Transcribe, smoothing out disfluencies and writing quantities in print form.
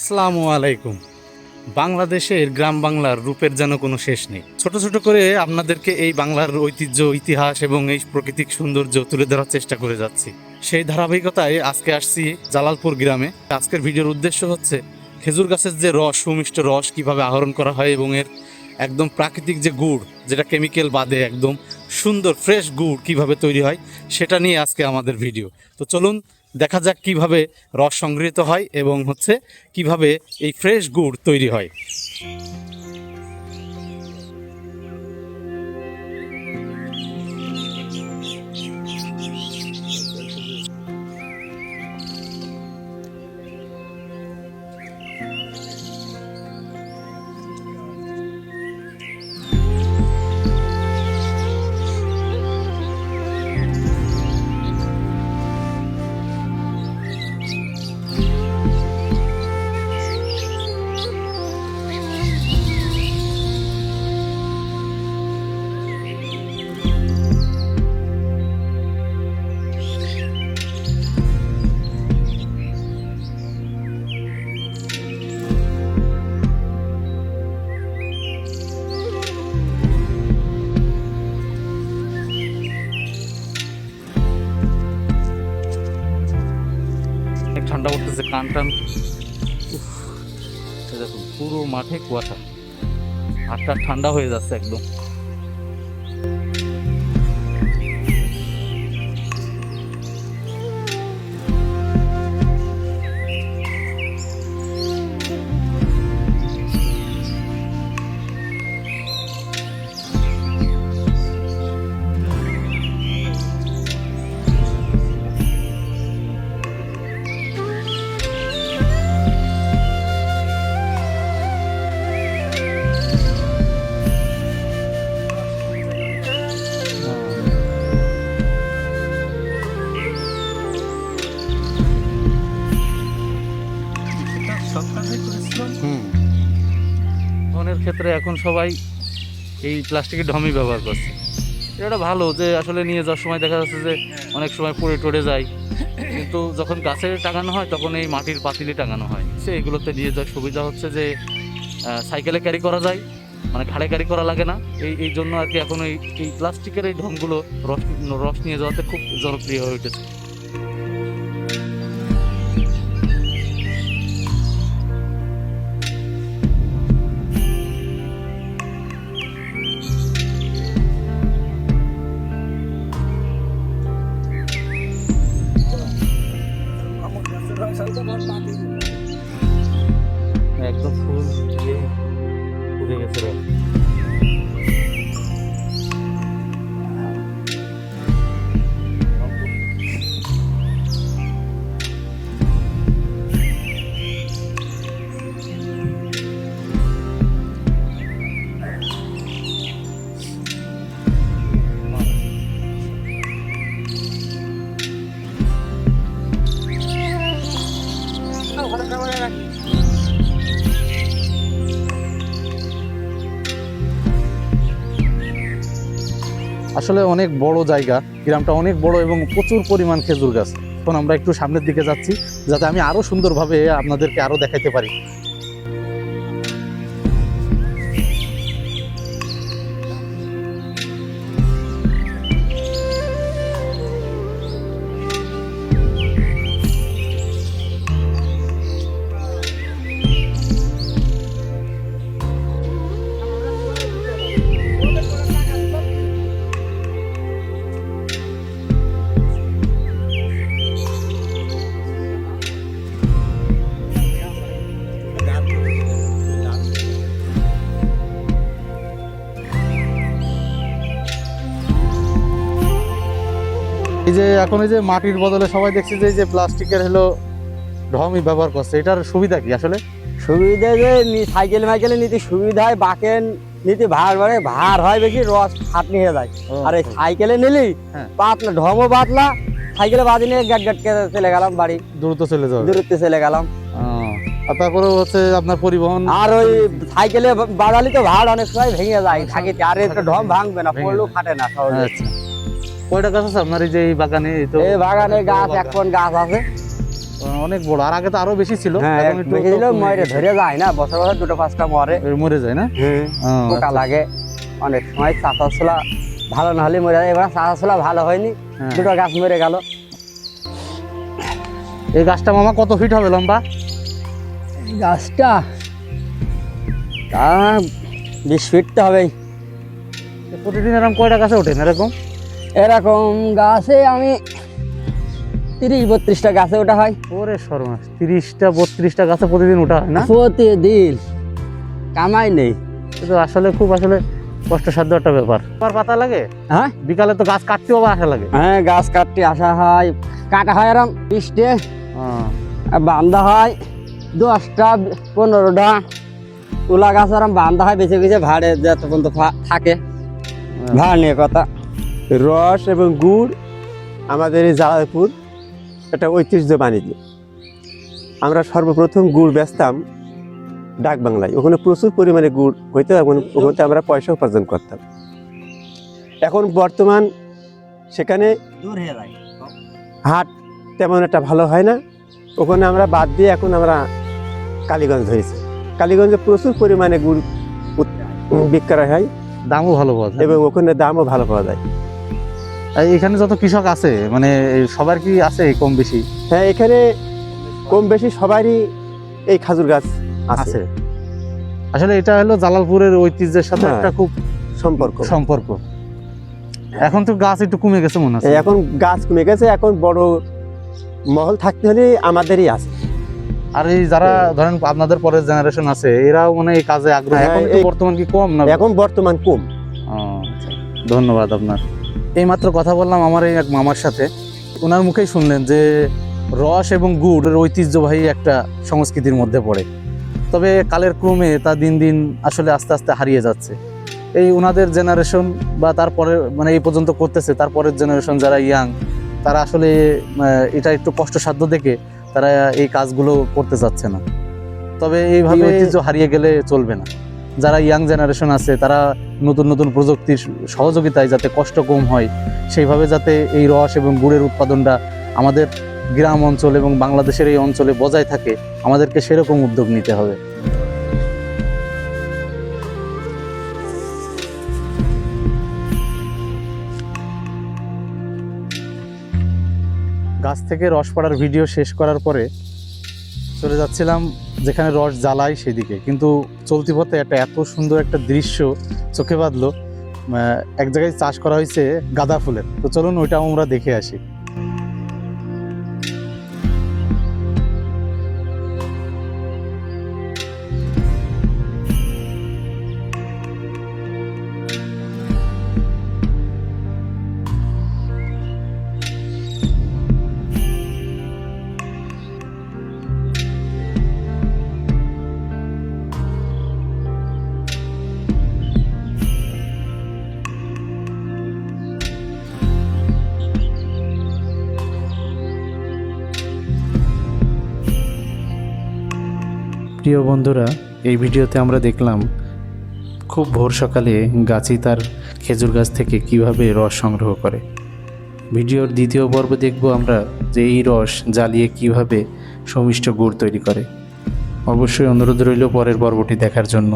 আসসালামু আলাইকুম। বাংলাদেশের গ্রাম বাংলার রূপের যেন কোনো শেষ নেই। ছোট ছোট করে আপনাদেরকে এই বাংলার ঐতিহ্য, ইতিহাস এবং এই প্রাকৃতিক সৌন্দর্য তুলে ধরার চেষ্টা করে যাচ্ছি। সেই ধারাবাহিকতায় আজকে আসছি জালালপুর গ্রামে। আজকের ভিডিওর উদ্দেশ্য হচ্ছে খেজুর গাছের যে রস, সুমিষ্ট রস কিভাবে আহরণ করা হয় এবং এর একদম প্রাকৃতিক যে গুড়, যেটা কেমিক্যাল বাদে একদম সুন্দর ফ্রেশ গুড় কিভাবে তৈরি হয়, সেটা নিয়ে আজকে আমাদের ভিডিও। তো চলুন দেখা যাক কিভাবে রস সংগৃহীত হয় এবং কিভাবে এই ফ্রেশ গুড় তৈরি হয়। অনেক ঠান্ডা পড়তেছে, কান টান। উফ, এই দেখুন পুরো মাঠে কুয়াশা, হাতটা ঠান্ডা হয়ে যাচ্ছে একদম। ধনের ক্ষেত্রে এখন সবাই এই প্লাস্টিকের ঢমি ব্যবহার করছে। এটা ভালো যে আসলে নিয়ে যাওয়ার সময় দেখা যাচ্ছে যে অনেক সময় পড়ে টরে যায়, কিন্তু যখন গাছে টাঙানো হয় তখন এই মাটির পাতিলে টাঙানো হয়। সে এগুলোতে নিয়ে যাওয়ার সুবিধা হচ্ছে যে সাইকেলে ক্যারি করা যায়, মানে ঘাড়ে ক্যারি করা লাগে না। এই জন্য আর কি এখন এই প্লাস্টিকের এই ঢমগুলো রস নিয়ে যাওয়াতে খুব জনপ্রিয় হয়ে উঠেছে। একদম ফুল দিয়ে উঠে গেছে রস। আসলে অনেক বড় জায়গা, গ্রামটা অনেক বড় এবং প্রচুর পরিমাণ খেজুর গাছ। এখন আমরা একটু সামনের দিকে যাচ্ছি যাতে আমি আরো সুন্দরভাবে আপনাদেরকে আরো দেখাতে পারি। এই যে এখন এই যে মাটির বদলে সবাই দেখছি যে এই যে প্লাস্টিকের হলো ঢমই ব্যবহার করছে, এটার সুবিধা কি আসলে? সুবিধা যে সাইকেল মাইকেলে নিতে সুবিধা হয়, বাকেন নিতে ভার বাড়ে, ভার হয় বেশি, রস খাটনি হয়ে যায়। আর এই সাইকেলে নিলি পাতলা, ঢমও পাতলা, সাইকেলে বাজি নিয়ে গ্যাট গ্যাট চলে গেলাম বাড়ি, দ্রুত চলে যাবে, দূরত্বে চলে গেলাম। আর তারপরে হচ্ছে আপনার পরিবহন। আর ওই সাইকেলে বাজালি তো ভাড় অনেক সময় ভেঙে যায়, থাকে আর একটা ঢম ভাঙবে না, পড়লেও ফাটে না। আচ্ছা, কয়টা গাছ আছে আপনার এই যে এই বাগানে? এই বাগানে গাছ 1 পন গাছ আছে। অনেক বড়, আর আগে তো আরো বেশি ছিল, হ্যাঁ এখন একটু বেশি দিলেও কমে মরে গেছে। ধরে যায় না, বছর বছর দুটো পাঁচটা মরে। মরে যায় না? পোকা লাগে অনেক সময়, চাষা ছোলা ভালো না হলে মরে যায়। এবার চাষা ছোলা ভালো হয়নি, হ্যাঁ। দুটো গাছ মরে গেল। এই গাছটা মামা কত ফিট হবে লম্বা? এই গাছটা তা 20 ফিট তো হবেই। প্রতিদিন এরকম কয়টা গাছে ওঠেন এরকম? এরকম গাছে আমি 30-32টা গাছে ওঠা হয় ওরে সর্বনাশ, 30টা 32টা গাছে প্রতিদিন ওঠা হয় না? প্রতিদিন, কামাই নেই। কিন্তু আসলে খুব আসলে কষ্টসাধ্য একটা ব্যাপার। তোমার পাতা লাগে? হ্যাঁ বিকালে তো গাছ কাটতেও আবার আসা লাগে। হ্যাঁ গাছ কাটতে আসা হয়, কাটা হয় এরম 20টে, আর বান্ধা হয় 10টা 15টা। তুলা গাছ এরম বান্ধা হয় বেছে বেছে, ভাড়ে যত পর্যন্ত থাকে। ভাড় নিয়ে কথা। রস এবং গুড় আমাদের এই জালালপুর একটা ঐতিহ্য বাণিজ্য। আমরা সর্বপ্রথম গুড় বেচতাম ডাক বাংলায়, ওখানে প্রচুর পরিমাণে গুড় হইতো, ওখানে আমরা পয়সা উপার্জন করতাম। এখন বর্তমান সেখানে দূর হয়ে যায়। হাট তেমন একটা ভালো হয় না, ওখানে আমরা বাদ দিয়ে এখন আমরা কালীগঞ্জ ধরেছি। কালীগঞ্জে প্রচুর পরিমাণে গুড় বিক্রয় হয় দামও ভালো পাওয়া যায় এবং ওখানে দামও ভালো পাওয়া যায়। আর এখানে যত কৃষক আছে মানে সবার কি আছে কম বেশি? হ্যাঁ, এখানে কম বেশি সবারই এই খাজুর গাছ আছে। আছে। আসলে এটা হলো জালালপুরের ঐতিহ্যের সাথে হ্যাঁ। একটা খুব সম্পর্ক। এখন তো গাছ একটু কমে গেছে মনে হচ্ছে। এখন গাছ কমে গেছে, এখন বড় মহল থাকতে হলে আমাদেরই আছে। আর এই যারা ধরেন আপনাদের পরের জেনারেশন আছে, এরাও মানে এই কাজে আগ্রহী। হ্যাঁ, এখন একটু এই- বর্তমান কি কম না? এখন বর্তমান কম। আচ্ছা, ধন্যবাদ আপনার। এইমাত্র কথা বললাম আমার এই এক মামার সাথে, ওনার মুখেই শুনলেন যে রস এবং গুড়ের ঐতিহ্যবাহী একটা সংস্কৃতির মধ্যে পড়ে, তবে কালের ক্রমে তা দিন দিন আসলে আস্তে আস্তে হারিয়ে যাচ্ছে। এই ওনাদের জেনারেশন বা তারপরে মানে এই পর্যন্ত করতেছে, তারপরের জেনারেশন যারা ইয়াং, তারা আসলে এটা একটু কষ্টসাধ্য দেখে তারা এই কাজগুলো করতে চাচ্ছে না। তবে এইভাবে ঐতিহ্য হারিয়ে গেলে চলবে না। যারা ইয়াং জেনারেশন আছে তারা নতুন নতুন প্রযুক্তির সহযোগিতায় যাতে কষ্ট কম হয়, সেইভাবে যাতে এই রস এবং গুড়ের উৎপাদনটা আমাদের গ্রাম অঞ্চল এবং বাংলাদেশের এই অঞ্চলে বজায় থাকে, আমাদেরকে সেরকম উদ্যোগ নিতে হবে। গাছ থেকে রস পড়ার ভিডিও শেষ করার পরে চলে যাচ্ছিলাম যেখানে রস জ্বালায় সেদিকে, কিন্তু চলতি পথে এত সুন্দর একটা দৃশ্য চোখে বাঁধলো। এক জায়গায় চাষ করা হয়েছে গাঁদা ফুলের, তো চলুন ওইটাও আমরা দেখে আসি। প্রিয় বন্ধুরা, এই ভিডিওতে আমরা দেখলাম খুব ভোর সকালে গাছি তার খেজুর গাছ থেকে কিভাবে রস সংগ্রহ করে। ভিডিওর দ্বিতীয় পর্ব দেখব আমরা যে এই রস জ্বালিয়ে কিভাবে সমিষ্ট গুড় তৈরি করে। অবশ্যই অনুরোধ রইল পরের পর্বটি দেখার জন্য।